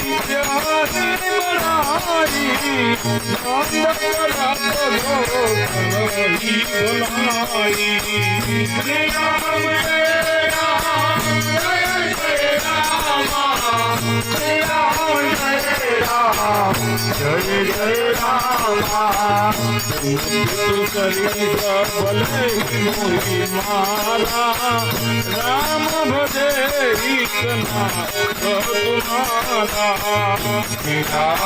प्यारी बनाई नंद वाला तो ही बुलाई। श्री राम जय राम जय जय राम श्री राम जय राम जय जय राम। बल मोही माला राम भजे तुम्हारा। श्री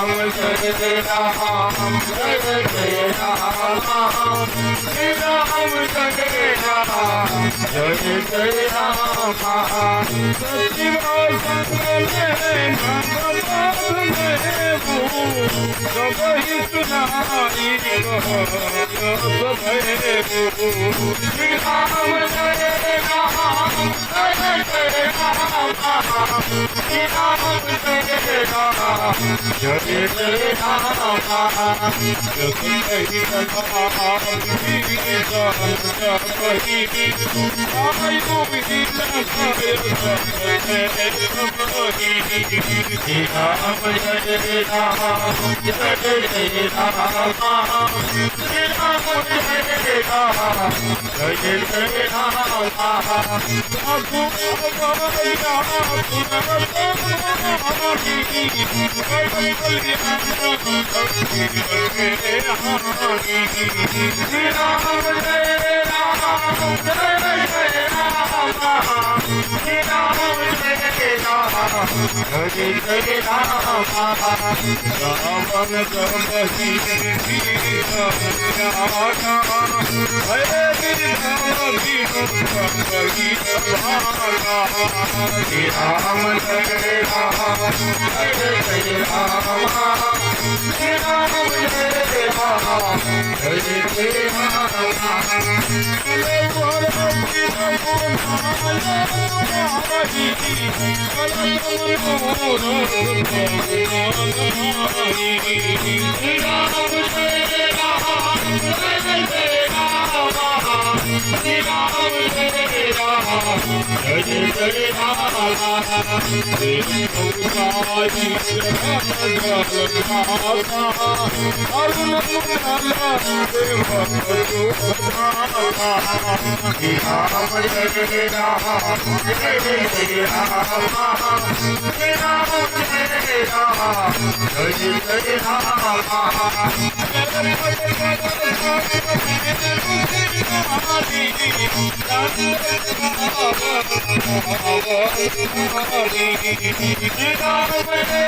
राम जय राम जय जय राम श्री राम जय राम जय जय राम। सचिव सबही सुनाई श्री राम जय राम जय जय राम श्री राम जय राम जय जय राम। श्री राम जय राम जय जय राम श्री राम जय राम जय जय